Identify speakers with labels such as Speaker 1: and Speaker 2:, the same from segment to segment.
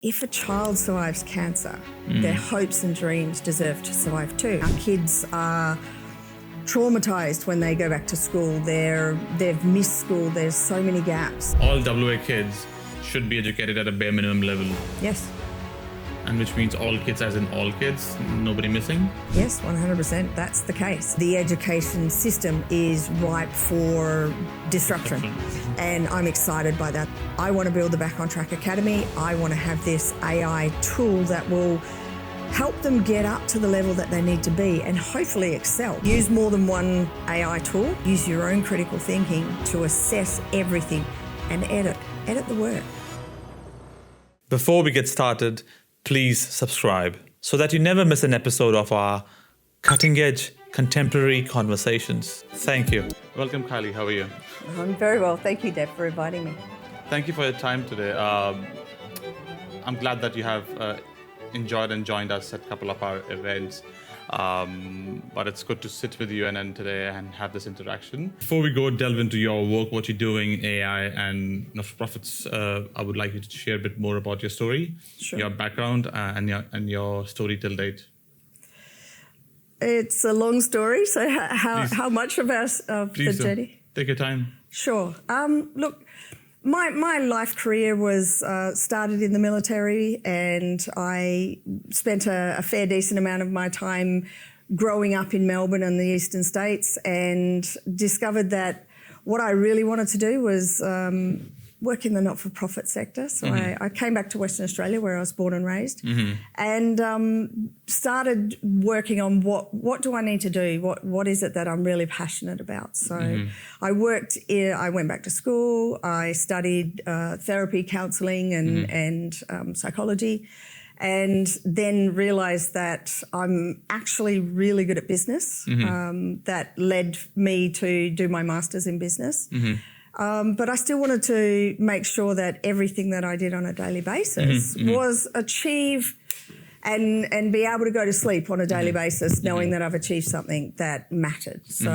Speaker 1: If a child survives cancer, their hopes and dreams deserve to survive too. Our kids are traumatised when they go back to school. They've missed school. There's so many gaps.
Speaker 2: All WA kids should be educated at a bare minimum level.
Speaker 1: Yes.
Speaker 2: And which means all kids as in all kids, nobody missing?
Speaker 1: Yes, 100%. That's the case. The education system is ripe for disruption. And I'm excited by that. I want to build the Back on Track Academy. I want to have this AI tool that will help them get up to the level that they need to be and hopefully excel. Use more than one AI tool. Use your own critical thinking to assess everything and edit the work.
Speaker 2: Before we get started, please subscribe so that you never miss an episode of our cutting-edge contemporary conversations. Thank you. Welcome, Kylie. How are you?
Speaker 1: I'm very well. Thank you, Deb, for inviting me.
Speaker 2: Thank you for your time today. I'm glad that you have enjoyed and joined us at a couple of our events. But it's good to sit with you and today and have this interaction. Before we go delve into your work, what you're doing, AI and not-for-profits, I would like you to share a bit more about your story, your background, and your story till date.
Speaker 1: It's a long story, so how much of the journey?
Speaker 2: Take your time.
Speaker 1: Sure. Look, my life career was started in the military, and I spent a fair decent amount of my time growing up in Melbourne and the eastern states, and discovered that what I really wanted to do was work in the not-for-profit sector. So I came back to Western Australia, where I was born and raised, and started working on what do I need to do? What is it that I'm really passionate about? So I went back to school. I studied therapy, counselling, and psychology, and then realised that I'm actually really good at business. That led me to do my master's in business. But I still wanted to make sure that everything that I did on a daily basis was achieve and be able to go to sleep on a daily basis knowing that I've achieved something that mattered. So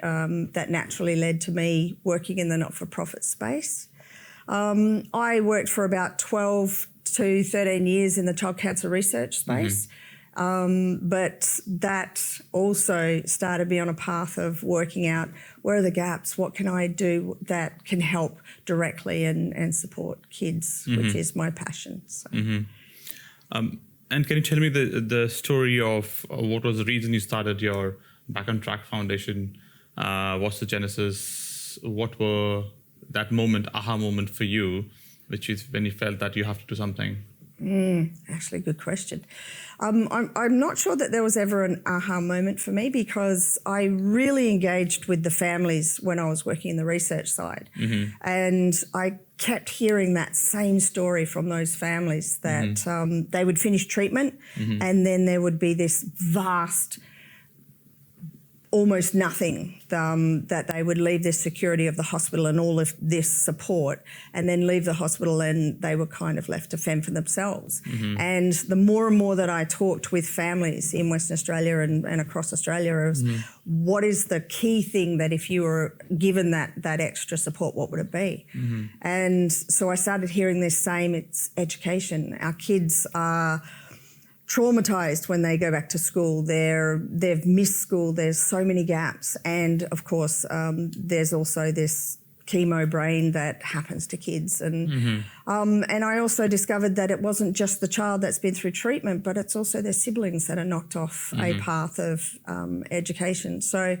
Speaker 1: that naturally led to me working in the not-for-profit space. I worked for about 12 to 13 years in the child cancer research space. But that also started me on a path of working out where are the gaps, what can I do that can help directly and support kids, which is my passion. So.
Speaker 2: And can you tell me the story of what was the reason you started your Back on Track Foundation? What's the genesis? What were that aha moment for you, which is when you felt that you have to do something?
Speaker 1: Actually, good question. I'm not sure that there was ever an aha moment for me, because I really engaged with the families when I was working in the research side. And I kept hearing that same story from those families, that they would finish treatment and then there would be this vast, almost nothing, that they would leave this security of the hospital and all of this support and then leave the hospital and they were kind of left to fend for themselves. And the more and more that I talked with families in Western Australia and across Australia, was what is the key thing that if you were given that extra support, what would it be? And so I started hearing this same, it's education. Our kids are traumatised when they go back to school. They've missed school. There's so many gaps. And of course, there's also this chemo brain that happens to kids. And I also discovered that it wasn't just the child that's been through treatment, but it's also their siblings that are knocked off a path of education. So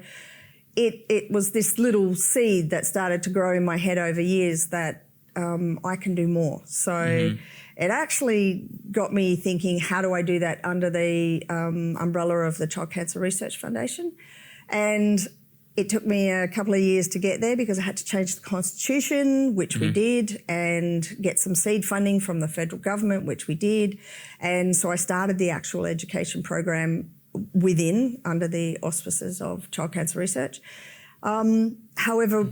Speaker 1: it was this little seed that started to grow in my head over years that I can do more. So it actually got me thinking, how do I do that under the umbrella of the Child Cancer Research Foundation? And it took me a couple of years to get there, because I had to change the constitution, which we did, and get some seed funding from the federal government, which we did. And so I started the actual education program under the auspices of Child Cancer Research. However,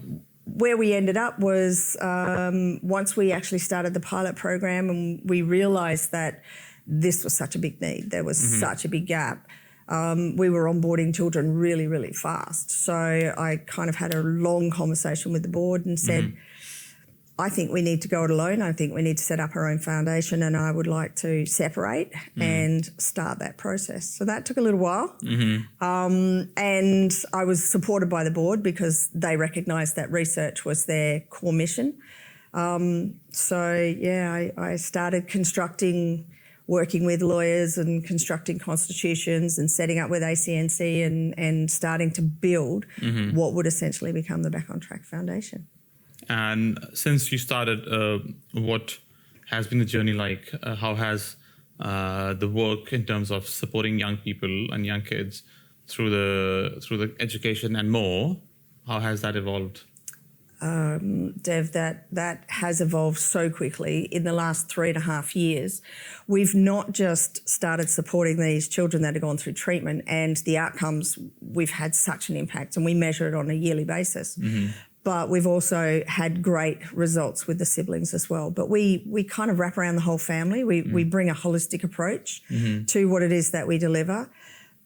Speaker 1: where we ended up was once we actually started the pilot program and we realised that this was such a big need, there was such a big gap, we were onboarding children really, really fast. So I kind of had a long conversation with the board and said, I think we need to go it alone. I think we need to set up our own foundation, and I would like to separate and start that process. So that took a little while. And I was supported by the board because they recognised that research was their core mission. I started working with lawyers and constructing constitutions and setting up with ACNC and starting to build what would essentially become the Back on Track Foundation.
Speaker 2: And since you started, what has been the journey like? How has the work in terms of supporting young people and young kids through the education and more, how has that evolved?
Speaker 1: Dev, that has evolved so quickly in the last 3.5 years. We've not just started supporting these children that have gone through treatment, and the outcomes, we've had such an impact, and we measure it on a yearly basis. But we've also had great results with the siblings as well. But we kind of wrap around the whole family. We bring a holistic approach to what it is that we deliver.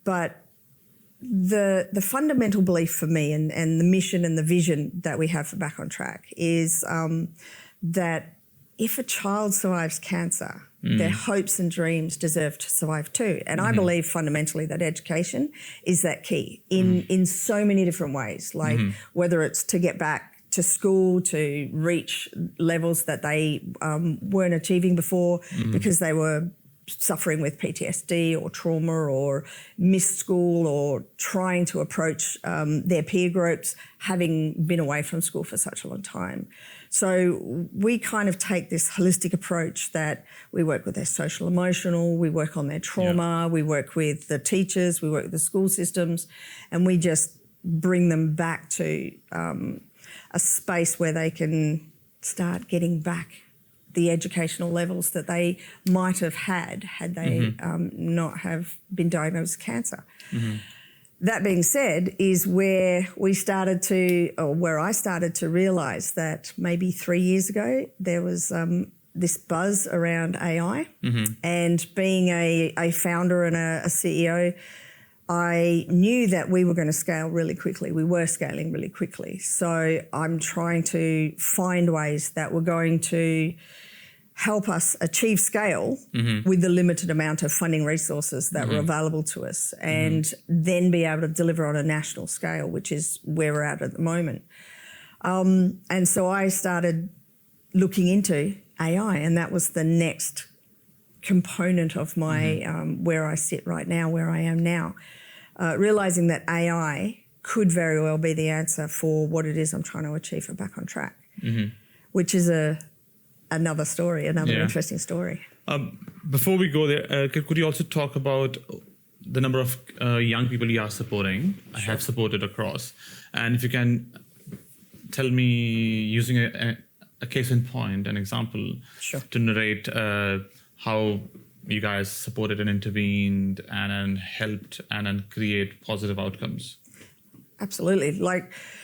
Speaker 1: But the fundamental belief for me and the mission and the vision that we have for Back on Track is that if a child survives cancer, their hopes and dreams deserve to survive too. And I believe fundamentally that education is that key in so many different ways, like whether it's to get back to school, to reach levels that they weren't achieving before because they were suffering with PTSD or trauma or missed school or trying to approach their peer groups, having been away from school for such a long time. So we kind of take this holistic approach that we work with their social emotional, we work on their trauma, we work with the teachers, we work with the school systems, and we just bring them back to a space where they can start getting back the educational levels that they might have had they not have been diagnosed with cancer. That being said, is where I started to realise that maybe 3 years ago there was this buzz around AI, and being a founder and a CEO, I knew that we were going to scale really quickly. We were scaling really quickly. So I'm trying to find ways that we're going to help us achieve scale with the limited amount of funding resources that were available to us, and then be able to deliver on a national scale, which is where we're at the moment. And so I started looking into AI, and that was the next component of my where I sit right now, where I am now, realising that AI could very well be the answer for what it is I'm trying to achieve for Back on Track, which is another story, interesting story.
Speaker 2: Before we go there, could you also talk about the number of young people you are supporting, have supported across, and if you can tell me, using a case in point, an example, to narrate how you guys supported and intervened and helped and create positive outcomes.
Speaker 1: Absolutely.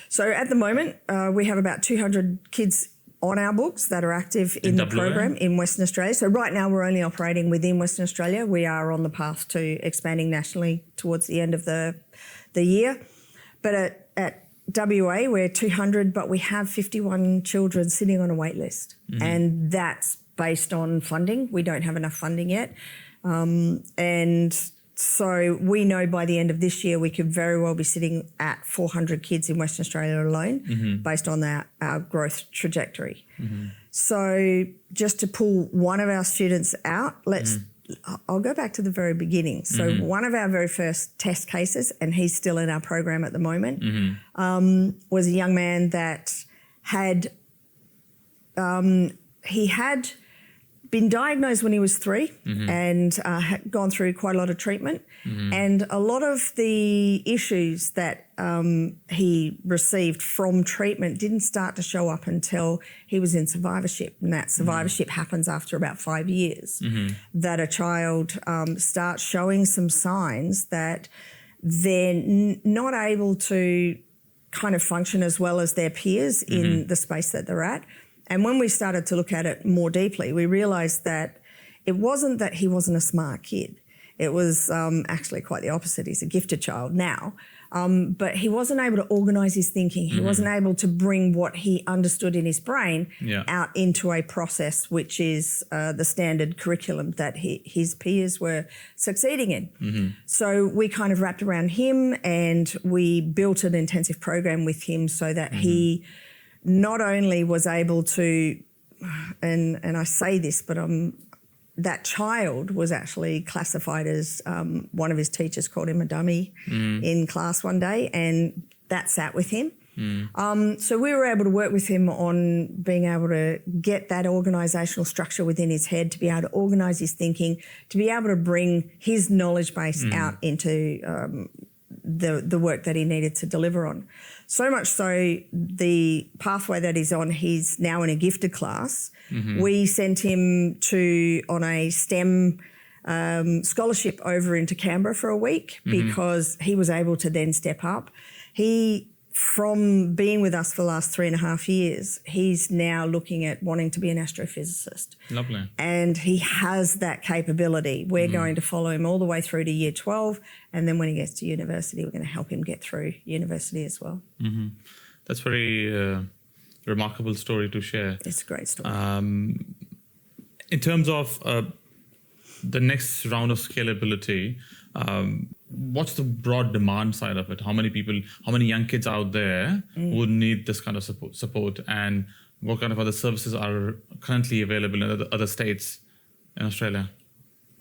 Speaker 1: So at the moment, we have about 200 kids on our books that are active in the program in Western Australia. So right now we're only operating within Western Australia. We are on the path to expanding nationally towards the end of the year. But at WA, we're 200, but we have 51 children sitting on a wait list. And that's based on funding. We don't have enough funding yet. And so we know by the end of this year we could very well be sitting at 400 kids in Western Australia alone, based on our growth trajectory. So just to pull one of our students out, I'll go back to the very beginning. So one of our very first test cases, and he's still in our program at the moment, was a young man that had been diagnosed when he was 3 and had gone through quite a lot of treatment. And a lot of the issues that he received from treatment didn't start to show up until he was in survivorship. And that survivorship happens after about 5 years, that a child starts showing some signs that they're not able to kind of function as well as their peers in the space that they're at. And when we started to look at it more deeply, we realised that it wasn't that he wasn't a smart kid. It was actually quite the opposite. He's a gifted child now. But he wasn't able to organise his thinking. He wasn't able to bring what he understood in his brain out into a process, which is the standard curriculum that his peers were succeeding in. So we kind of wrapped around him and we built an intensive program with him so that he not only was able to, and I say this, but that child was actually classified as one of his teachers called him a dummy in class one day, and that sat with him. So we were able to work with him on being able to get that organisational structure within his head, to be able to organise his thinking, to be able to bring his knowledge base out into the work that he needed to deliver on. So much so, the pathway that he's on, he's now in a gifted class. We sent him on a STEM scholarship over into Canberra for a week because he was able to then step up. From being with us for the last 3.5 years, he's now looking at wanting to be an astrophysicist.
Speaker 2: Lovely.
Speaker 1: And he has that capability. We're going to follow him all the way through to year 12, and then when he gets to university, we're going to help him get through university as well.
Speaker 2: That's very remarkable story to share.
Speaker 1: It's a great story.
Speaker 2: In terms of the next round of scalability, what's the broad demand side of it? How many young kids out there would need this kind of support, and what kind of other services are currently available in other states in Australia?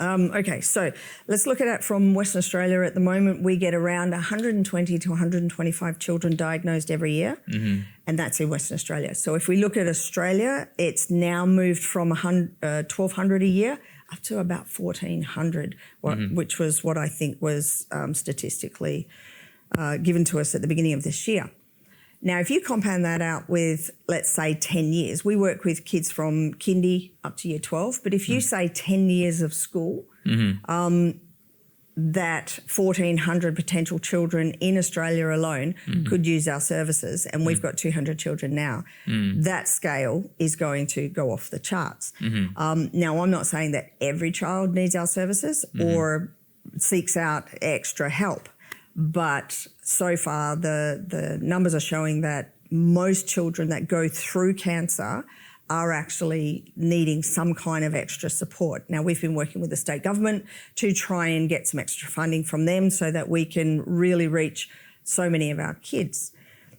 Speaker 1: Okay, so let's look at it from Western Australia. At the moment, we get around 120 to 125 children diagnosed every year, and that's in Western Australia. So if we look at Australia, it's now moved from 1,200 a year up to about 1,400, which was what I think was statistically given to us at the beginning of this year. Now, if you compound that out with, let's say, 10 years, we work with kids from kindy up to year 12, but if you say 10 years of school, that 1,400 potential children in Australia alone could use our services, and we've got 200 children now. That scale is going to go off the charts. Now, I'm not saying that every child needs our services or seeks out extra help, but so far the numbers are showing that most children that go through cancer are actually needing some kind of extra support. Now, we've been working with the state government to try and get some extra funding from them so that we can really reach so many of our kids.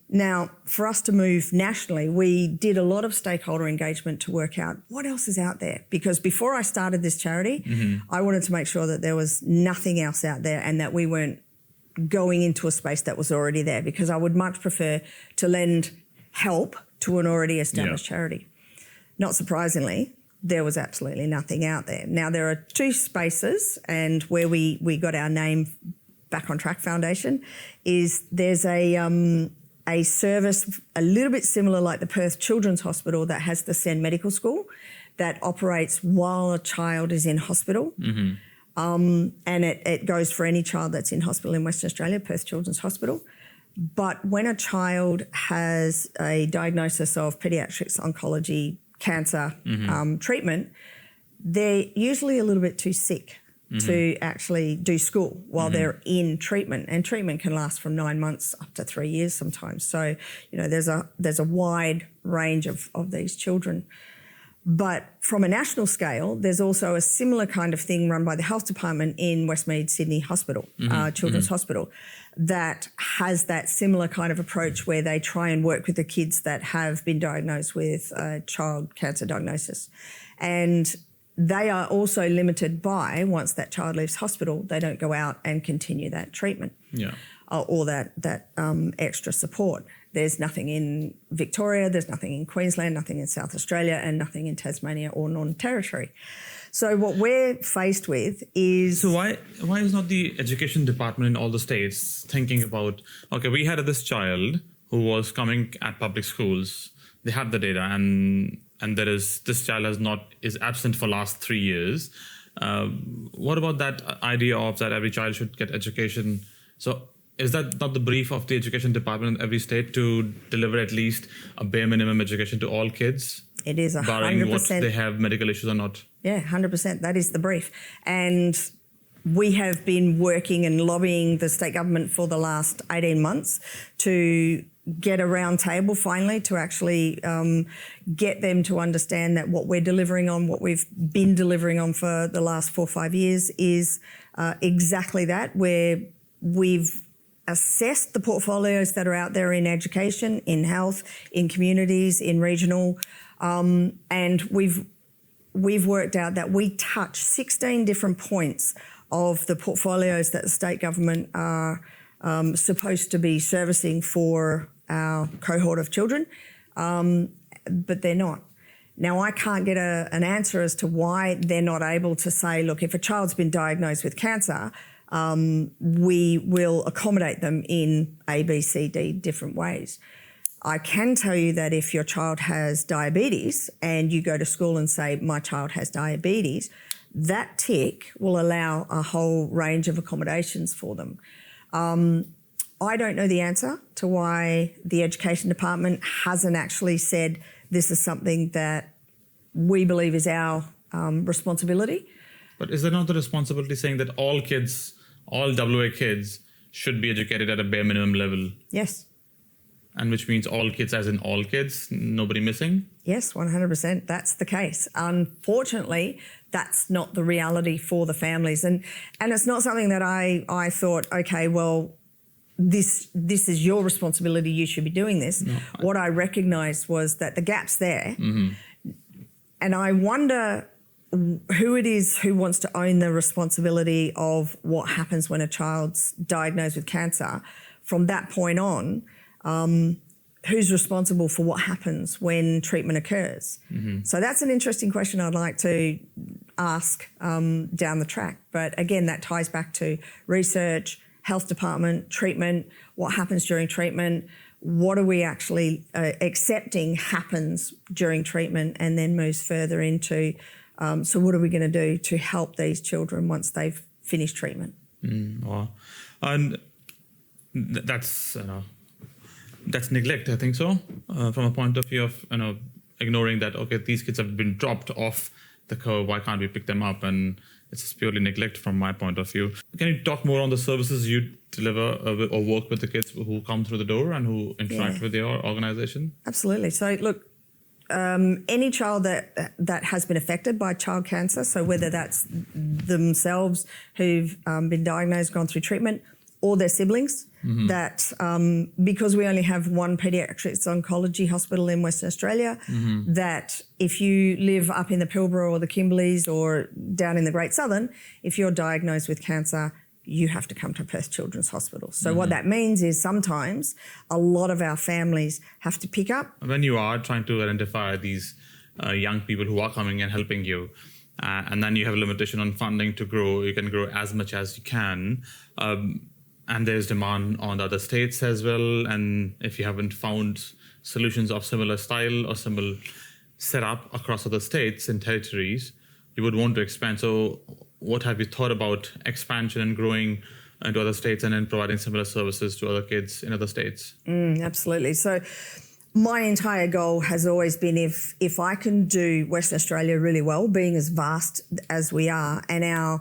Speaker 1: Now, for us to move nationally, we did a lot of stakeholder engagement to work out what else is out there. Because before I started this charity, I wanted to make sure that there was nothing else out there and that we weren't going into a space that was already there, because I would much prefer to lend help to an already established charity. Not surprisingly, there was absolutely nothing out there. Now, there are two spaces, and where we got our name, Back on Track Foundation, is there's a service a little bit similar like the Perth Children's Hospital that has the Sen Medical School that operates while a child is in hospital. And it goes for any child that's in hospital in Western Australia, Perth Children's Hospital. But when a child has a diagnosis of paediatrics oncology cancer treatment, they're usually a little bit too sick to actually do school while they're in treatment, and treatment can last from 9 months up to 3 years sometimes. So, you know, there's a wide range of these children. But from a national scale, there's also a similar kind of thing run by the health department in Westmead Sydney Hospital, Children's Hospital, that has that similar kind of approach where they try and work with the kids that have been diagnosed with a child cancer diagnosis. And they are also limited by, once that child leaves hospital, they don't go out and continue that treatment or that extra support. There's nothing in Victoria, there's nothing in Queensland, nothing in South Australia, and nothing in Tasmania or Northern Territory. So what we're faced with is...
Speaker 2: So why is not the education department in all the states thinking about, okay, we had this child who was coming at public schools, they have the data, and this child is absent for last 3 years. What about that idea of that every child should get education? So is that not the brief of the education department in every state, to deliver at least a bare minimum education to all kids?
Speaker 1: It is 100%.
Speaker 2: Barring what they have medical issues or not.
Speaker 1: Yeah, 100%. That is the brief. And we have been working and lobbying the state government for the last 18 months to get a round table finally to actually get them to understand that what we're delivering on, what we've been delivering on for the last 4 or 5 years is exactly that, where we've assessed the portfolios that are out there in education, in health, in communities, in regional, and we've worked out that we touch 16 different points of the portfolios that the state government are supposed to be servicing for our cohort of children, but they're not. Now, I can't get an answer as to why they're not able to say, look, if a child's been diagnosed with cancer, we will accommodate them in A, B, C, D different ways. I can tell you that if your child has diabetes and you go to school and say, my child has diabetes, that tick will allow a whole range of accommodations for them. I don't know the answer to why the Education Department hasn't actually said this is something that we believe is our responsibility.
Speaker 2: But is that not the responsibility saying that all kids, all WA kids, should be educated at a bare minimum level?
Speaker 1: Yes.
Speaker 2: And which means all kids as in all kids, nobody missing?
Speaker 1: Yes, 100%. That's the case. Unfortunately, that's not the reality for the families. And it's not something that I thought, okay, well, this is your responsibility, you should be doing this. No, what I recognised was that the gap's there. Mm-hmm. And I wonder who it is who wants to own the responsibility of what happens when a child's diagnosed with cancer. From that point on, who's responsible for what happens when treatment occurs? Mm-hmm. So that's an interesting question I'd like to ask down the track. But again, that ties back to research, health department, treatment, what happens during treatment, what are we actually accepting happens during treatment, and then moves further into, so what are we going to do to help these children once they've finished treatment?
Speaker 2: Wow. And that's neglect, I think so, from a point of view of ignoring that, okay, these kids have been dropped off the curve, why can't we pick them up? And it's just purely neglect from my point of view. Can you talk more on the services you deliver or work with the kids who come through the door and who interact with your organisation? Absolutely.
Speaker 1: So look, any child that has been affected by child cancer, so whether that's themselves who've been diagnosed, gone through treatment, or their siblings, mm-hmm. that because we only have one paediatrics oncology hospital in Western Australia, mm-hmm. that if you live up in the Pilbara or the Kimberleys or down in the Great Southern, if you're diagnosed with cancer, you have to come to Perth Children's Hospital. So mm-hmm. what that means is sometimes a lot of our families have to pick up.
Speaker 2: When you are trying to identify these young people who are coming and helping you, and then you have a limitation on funding to grow, you can grow as much as you can. And there's demand on the other states as well. And if you haven't found solutions of similar style or similar setup across other states and territories, you would want to expand. So what have you thought about expansion and growing into other states and then providing similar services to other kids in other states?
Speaker 1: Absolutely. So my entire goal has always been if I can do Western Australia really well, being as vast as we are, and our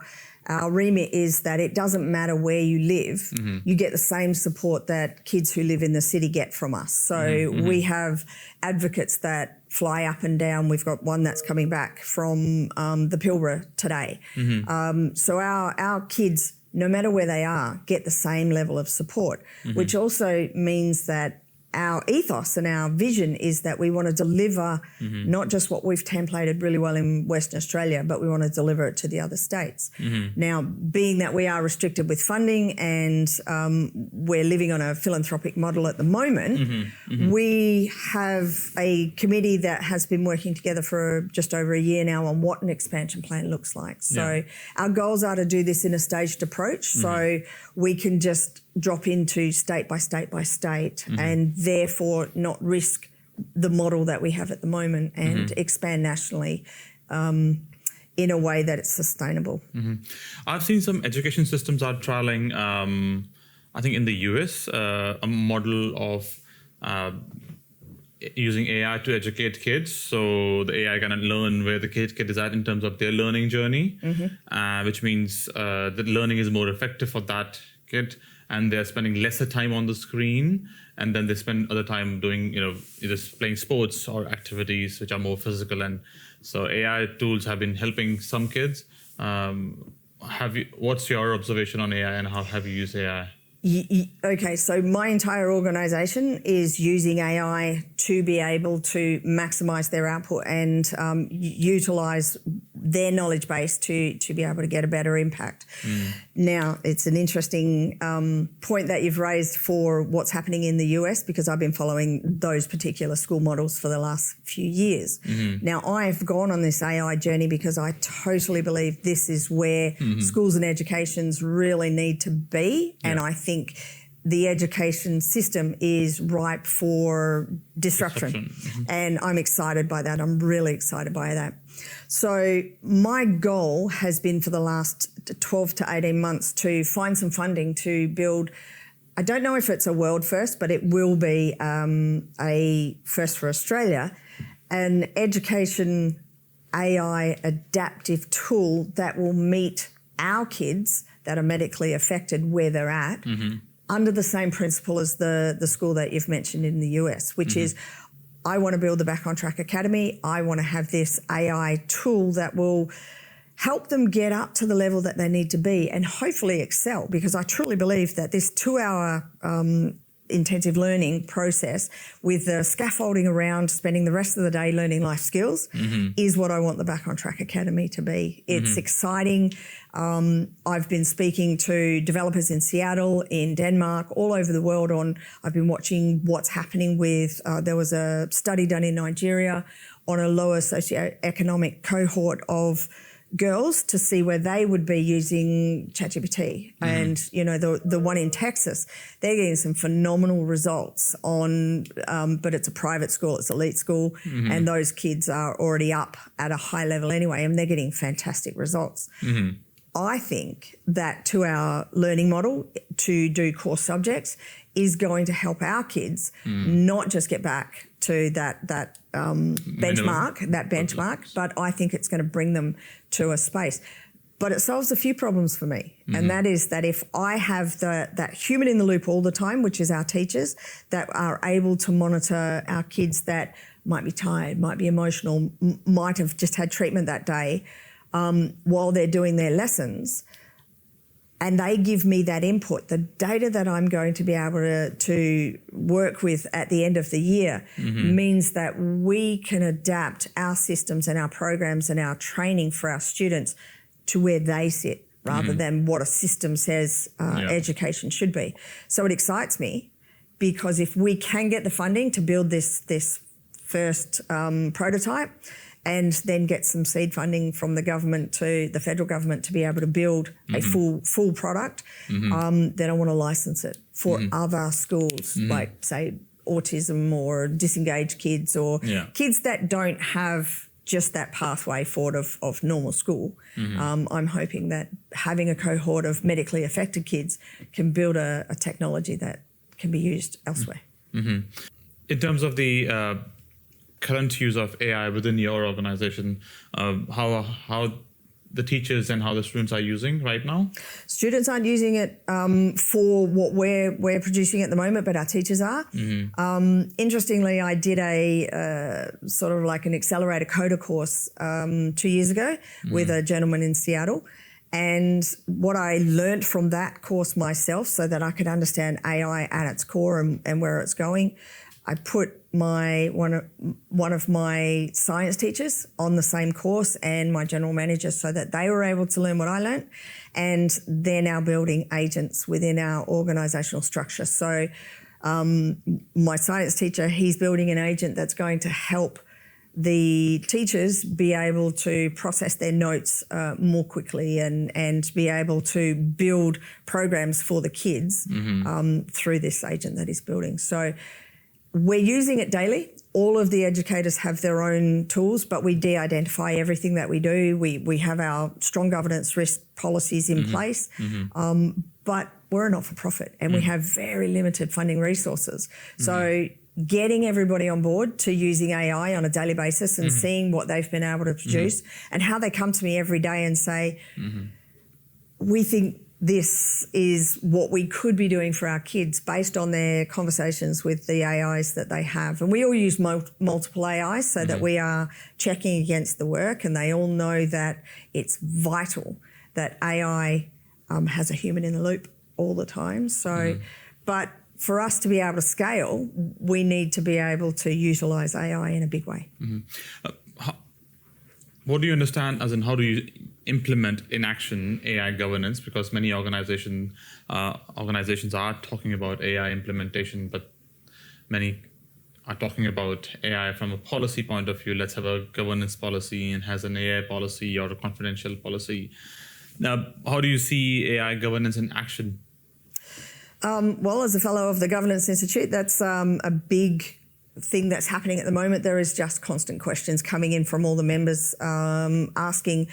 Speaker 1: remit is that it doesn't matter where you live, mm-hmm. you get the same support that kids who live in the city get from us. So mm-hmm. we have advocates that fly up and down. We've got one that's coming back from the Pilbara today. Mm-hmm. So our kids, no matter where they are, get the same level of support, mm-hmm. which also means that our ethos and our vision is that we want to deliver mm-hmm. not just what we've templated really well in Western Australia, but we want to deliver it to the other states. Mm-hmm. Now, being that we are restricted with funding and we're living on a philanthropic model at the moment, mm-hmm. Mm-hmm. we have a committee that has been working together for just over a year now on what an expansion plan looks like. So our goals are to do this in a staged approach, mm-hmm. so we can just drop into state by state by state, mm-hmm. and therefore not risk the model that we have at the moment and mm-hmm. expand nationally in a way that it's sustainable.
Speaker 2: Mm-hmm. I've seen some education systems are trialing, I think in the US, a model of using AI to educate kids. So the AI can learn where the kid is at in terms of their learning journey, which means that learning is more effective for that kid, and they're spending lesser time on the screen, and then they spend other time doing, either playing sports or activities which are more physical. And so AI tools have been helping some kids. What's your observation on AI, and how have you used AI?
Speaker 1: Okay, so my entire organisation is using AI to be able to maximise their output and utilise their knowledge base to be able to get a better impact. Now, it's an interesting point that you've raised for what's happening in the US, because I've been following those particular school models for the last few years. Now, I've gone on this AI journey because I totally believe this is where schools and educations really need to be, and I think the education system is ripe for disruption. And I'm excited by that. I'm really excited by that. So my goal has been for the last 12 to 18 months to find some funding to build, I don't know if it's a world first, but it will be a first for Australia, an education AI adaptive tool that will meet our kids that are medically affected where they're at, under the same principle as the school that you've mentioned in the US, which is, I want to build the Back on Track Academy. I want to have this AI tool that will help them get up to the level that they need to be and hopefully excel, because I truly believe that this 2-hour intensive learning process with the scaffolding around spending the rest of the day learning life skills is what I want the Back on Track Academy to be. It's exciting. I've been speaking to developers in Seattle, in Denmark, all over the world I've been watching what's happening with, there was a study done in Nigeria on a lower socioeconomic cohort of girls to see where they would be using ChatGPT. And, the one in Texas, they're getting some phenomenal results on, but it's a private school, it's elite school, and those kids are already up at a high level anyway, and they're getting fantastic results. I think that 2-hour learning model to do core subjects is going to help our kids not just get back to that benchmark, but I think it's going to bring them to a space. But it solves a few problems for me, and that is that if I have that human in the loop all the time, which is our teachers, that are able to monitor our kids that might be tired, might be emotional, might have just had treatment that day, while they're doing their lessons, and they give me that input, the data that I'm going to be able to work with at the end of the year means that we can adapt our systems and our programs and our training for our students to where they sit, rather than what a system says education should be. So it excites me, because if we can get the funding to build this first prototype, and then get some seed funding from the government to the federal government to be able to build a full product, then I want to license it for other schools, like, say, autism or disengaged kids, or kids that don't have just that pathway forward of normal school. I'm hoping that having a cohort of medically affected kids can build a technology that can be used elsewhere.
Speaker 2: In terms of the current use of AI within your organization, how the teachers and how the students are using right now?
Speaker 1: Students aren't using it for what we're producing at the moment, but our teachers are. Interestingly, I did a sort of like an accelerator coder course 2 years ago with a gentleman in Seattle. And what I learned from that course myself, so that I could understand AI at its core and where it's going, I put one of my science teachers on the same course and my general manager, so that they were able to learn what I learned, and they're now building agents within our organisational structure. So my science teacher, he's building an agent that's going to help the teachers be able to process their notes more quickly and be able to build programs for the kids through this agent that he's building. So we're using it daily. All of the educators have their own tools, but we de-identify everything that we do. We have our strong governance risk policies in place, but we're a not-for-profit and we have very limited funding resources. So getting everybody on board to using AI on a daily basis and seeing what they've been able to produce and how they come to me every day and say, we think this is what we could be doing for our kids based on their conversations with the AIs that they have. And we all use multiple AIs so that we are checking against the work, and they all know that it's vital that AI has a human in the loop all the time. So, but for us to be able to scale, we need to be able to utilise AI in a big way.
Speaker 2: What do you understand as in how do you implement in action AI governance? Because many organizations are talking about AI implementation, but many are talking about AI from a policy point of view. Let's have a governance policy and has an AI policy or a confidential policy. Now, how do you see AI governance in action?
Speaker 1: Well, as a fellow of the Governance Institute, that's a big thing that's happening at the moment. There is just constant questions coming in from all the members asking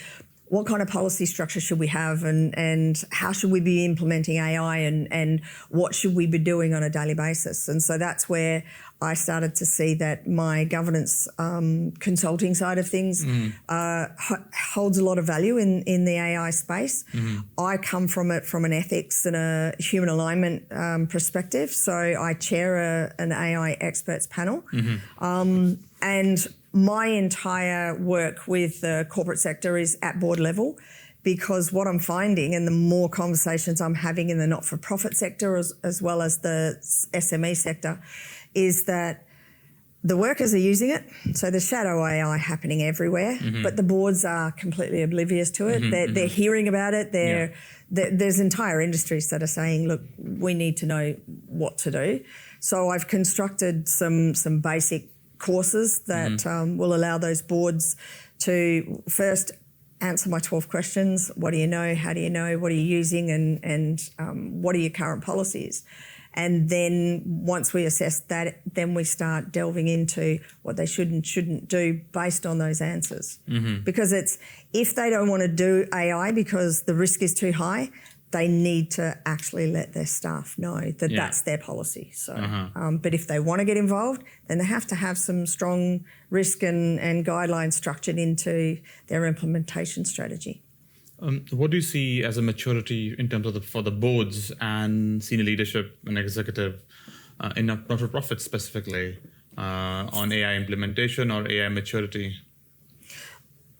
Speaker 1: what kind of policy structure should we have and how should we be implementing AI and what should we be doing on a daily basis. And so that's where I started to see that my governance consulting side of things holds a lot of value in the AI space. I come from it from an ethics and a human alignment perspective. So I chair an AI experts panel. And my entire work with the corporate sector is at board level, because what I'm finding, and the more conversations I'm having in the not-for-profit sector as well as the SME sector, is that the workers are using it. So there's shadow AI happening everywhere, but the boards are completely oblivious to it. They're hearing about it. There's entire industries that are saying, look, we need to know what to do. So I've constructed some basic courses that will allow those boards to first answer my 12 questions. What do you know? How do you know? What are you using? And what are your current policies? And then once we assess that, then we start delving into what they should and shouldn't do based on those answers. Because it's, if they don't want to do AI because the risk is too high, they need to actually let their staff know that that's their policy. So, but if they want to get involved, then they have to have some strong risk and guidelines structured into their implementation strategy.
Speaker 2: What do you see as a maturity in terms of for the boards and senior leadership and executive in not-for-profit specifically on AI implementation or AI maturity?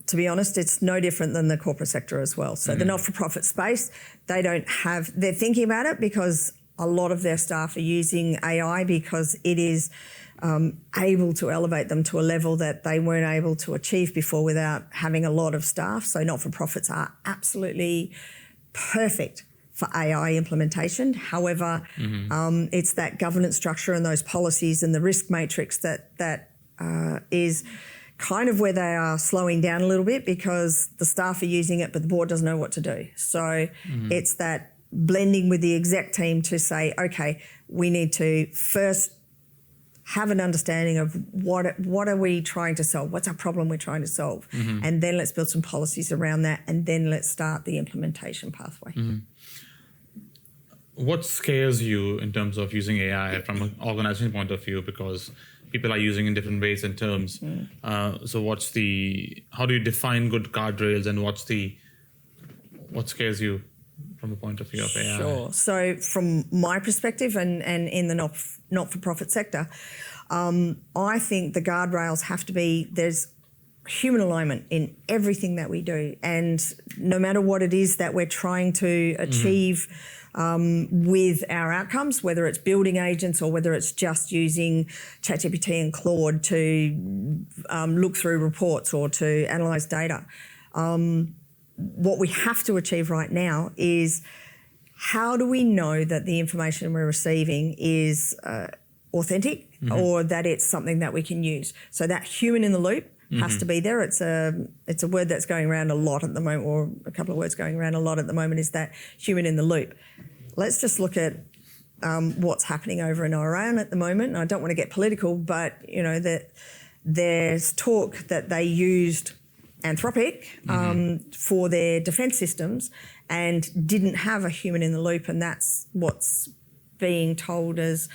Speaker 1: To be honest, it's no different than the corporate sector as well. So the not-for-profit space, they're thinking about it because a lot of their staff are using AI because it is able to elevate them to a level that they weren't able to achieve before without having a lot of staff. So not-for-profits are absolutely perfect for AI implementation. However, it's that governance structure and those policies and the risk matrix that is kind of where they are slowing down a little bit, because the staff are using it, but the board doesn't know what to do. So it's that blending with the exec team to say, okay, we need to first have an understanding of what are we trying to solve? What's our problem we're trying to solve? And then let's build some policies around that, and then let's start the implementation pathway.
Speaker 2: What scares you in terms of using AI from an organization point of view? Because people are using in different ways and terms. So how do you define good guardrails, and what scares you from a point of view of AI?
Speaker 1: Sure. So from my perspective and in the not-for-profit sector, I think the guardrails have to be, there's human alignment in everything that we do. And no matter what it is that we're trying to achieve with our outcomes, whether it's building agents or whether it's just using ChatGPT and Claude to look through reports or to analyse data. What we have to achieve right now is, how do we know that the information we're receiving is authentic or that it's something that we can use? So that human in the loop has to be there. It's a word that's going around a lot at the moment, or a couple of words going around a lot at the moment, is that human in the loop. Let's just look at what's happening over in Iran at the moment. And I don't want to get political, but that there's talk that they used Anthropic for their defence systems and didn't have a human in the loop, and that's what's being told as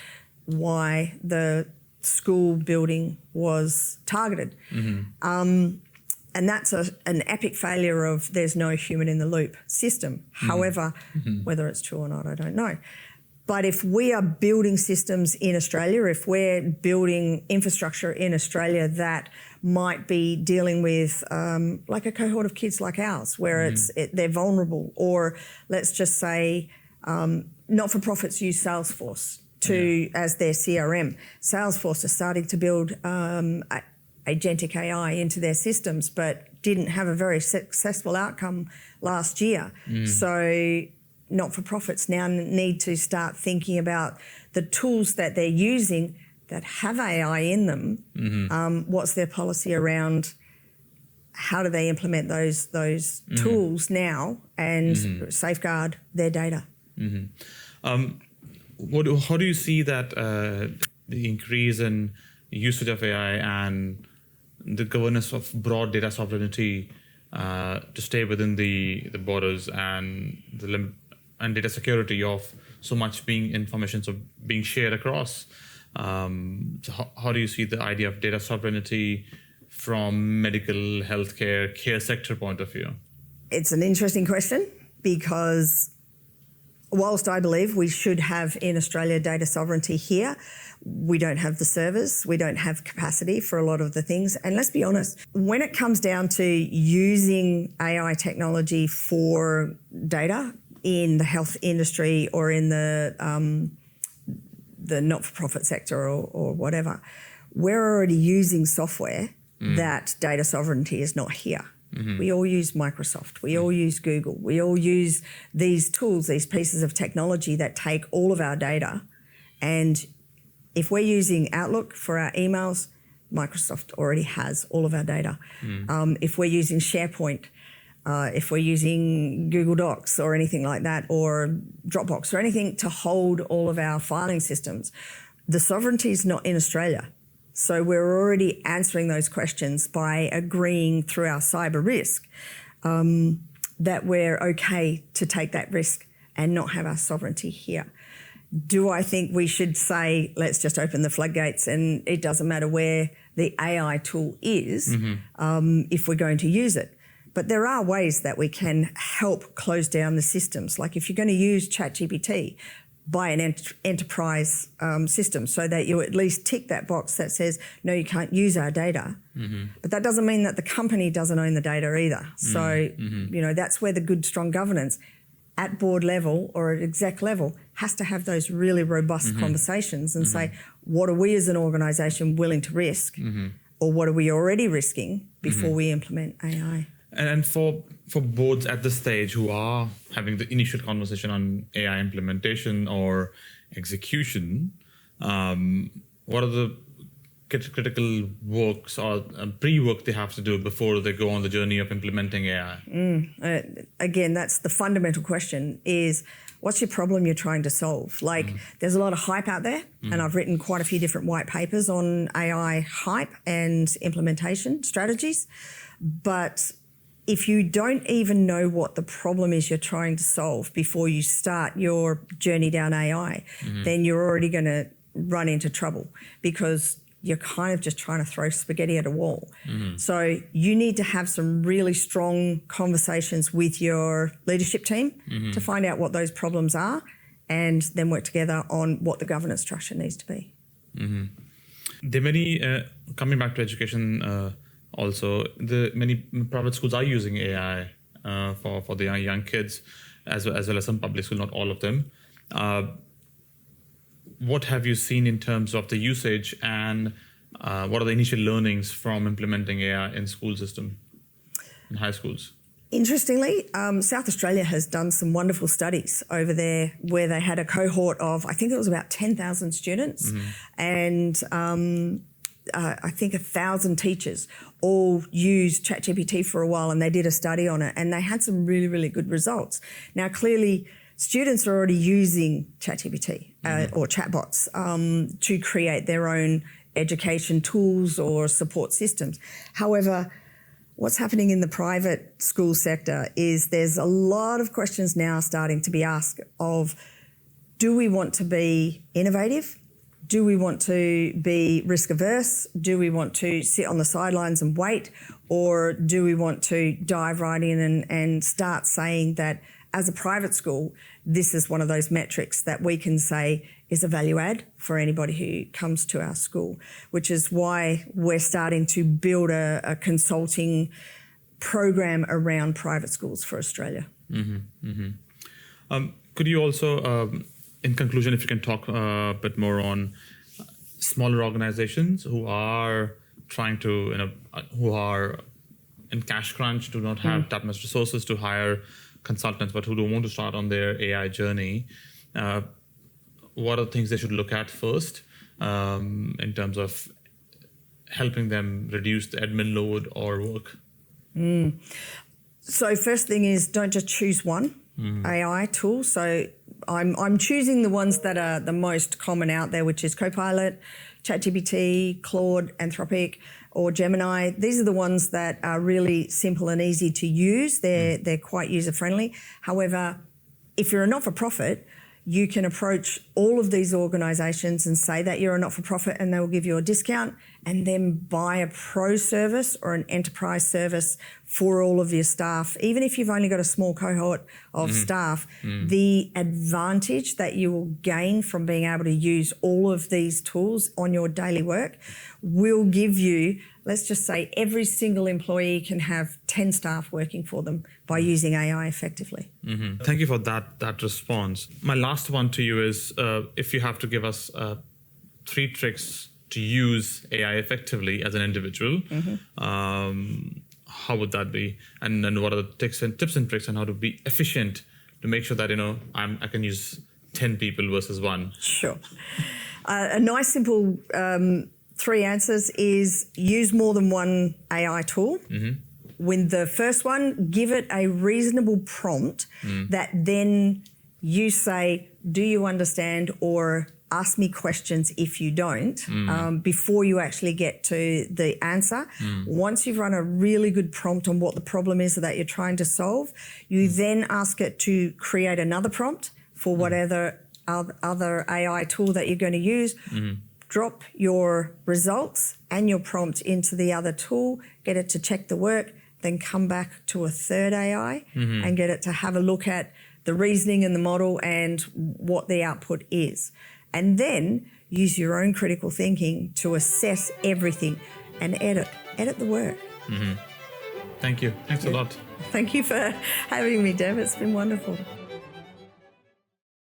Speaker 1: why the school building was targeted. And that's an epic failure of there's no human in the loop system. However, whether it's true or not, I don't know. But if we are building systems in Australia, if we're building infrastructure in Australia that might be dealing with like a cohort of kids like ours, where they're vulnerable, or let's just say not-for-profits use Salesforce as their CRM. Salesforce is starting to build agentic AI into their systems, but didn't have a very successful outcome last year. So not-for-profits now need to start thinking about the tools that they're using that have AI in them. What's their policy around how do they implement those tools now and safeguard their data?
Speaker 2: How do you see that the increase in usage of AI and the governance of broad data sovereignty to stay within the borders and and data security of so much information being shared across? So how do you see the idea of data sovereignty from medical, healthcare, care sector point of view?
Speaker 1: It's an interesting question, because whilst I believe we should have in Australia data sovereignty here, we don't have the servers, we don't have capacity for a lot of the things. And let's be honest, when it comes down to using AI technology for data in the health industry or in the not-for-profit sector or whatever, we're already using software that data sovereignty is not here. We all use Microsoft, we all use Google, we all use these tools, these pieces of technology that take all of our data. And if we're using Outlook for our emails, Microsoft already has all of our data. If we're using SharePoint, if we're using Google Docs or anything like that, or Dropbox or anything to hold all of our filing systems, the sovereignty is not in Australia. So we're already answering those questions by agreeing through our cyber risk that we're okay to take that risk and not have our sovereignty here. Do I think we should say, let's just open the floodgates and it doesn't matter where the AI tool is if we're going to use it? But there are ways that we can help close down the systems. Like if you're going to use ChatGPT, buy an enterprise system so that you at least tick that box that says, no, you can't use our data. But that doesn't mean that the company doesn't own the data either. So, you know, that's where the good, strong governance at board level or at exec level has to have those really robust conversations and say, what are we as an organisation willing to risk, or what are we already risking before we implement AI?
Speaker 2: And for boards at this stage who are having the initial conversation on AI implementation or execution, what are the critical works or pre-work they have to do before they go on the journey of implementing AI?
Speaker 1: Again, that's the fundamental question, is what's your problem you're trying to solve? Like there's a lot of hype out there, and I've written quite a few different white papers on AI hype and implementation strategies. But if you don't even know what the problem is you're trying to solve before you start your journey down AI, then you're already going to run into trouble, because you're kind of just trying to throw spaghetti at a wall. So you need to have some really strong conversations with your leadership team to find out what those problems are, and then work together on what the governance structure needs to be.
Speaker 2: There are many, coming back to education, also, many private schools are using AI for the young kids, as well as some public schools, not all of them. What have you seen in terms of the usage, and what are the initial learnings from implementing AI in school system, in high schools? Interestingly,
Speaker 1: South Australia has done some wonderful studies over there where they had a cohort of, I think it was about 10,000 students, and I think 1,000 teachers all used ChatGPT for a while, and they did a study on it, and they had some really, really good results. Now, clearly, students are already using ChatGPT or chatbots to create their own education tools or support systems. However, what's happening in the private school sector is there's a lot of questions now starting to be asked of, do we want to be innovative? Do we want to be risk averse? Do we want to sit on the sidelines and wait? Or do we want to dive right in and start saying that as a private school, this is one of those metrics that we can say is a value add for anybody who comes to our school, which is why we're starting to build a consulting program around private schools for Australia.
Speaker 2: Could you also, in conclusion, if you can talk a bit more on smaller organizations who are trying to, who are in cash crunch, do not have that much resources to hire consultants, but who don't want to start on their AI journey, what are the things they should look at first in terms of helping them reduce the admin load or work?
Speaker 1: So first thing is, don't just choose one AI tool. So I'm choosing the ones that are the most common out there, which is Copilot, ChatGPT, Claude, Anthropic, or Gemini. These are the ones that are really simple and easy to use. They're quite user-friendly. However, if you're a not-for-profit, you can approach all of these organisations and say that you're a not-for-profit, and they will give you a discount, and then buy a pro service or an enterprise service for all of your staff. Even if you've only got a small cohort of staff, the advantage that you will gain from being able to use all of these tools on your daily work will give you, let's just say, every single employee can have 10 staff working for them by using AI effectively.
Speaker 2: Thank you for that response. My last one to you is, if you have to give us 3 tricks to use AI effectively as an individual, how would that be? And then what are the tips and tricks on how to be efficient to make sure that, I can use 10 people versus 1?
Speaker 1: Sure. A nice simple 3 answers is use more than one AI tool. With the first one, give it a reasonable prompt that then you say, do you understand, or ask me questions if you don't, before you actually get to the answer. Once you've run a really good prompt on what the problem is that you're trying to solve, you then ask it to create another prompt for whatever other AI tool that you're going to use. Drop your results and your prompt into the other tool, get it to check the work, then come back to a third AI and get it to have a look at the reasoning in the model and what the output is. And then use your own critical thinking to assess everything and edit the work.
Speaker 2: Thank you. Thanks a lot.
Speaker 1: Thank you for having me, Deb. It's been wonderful.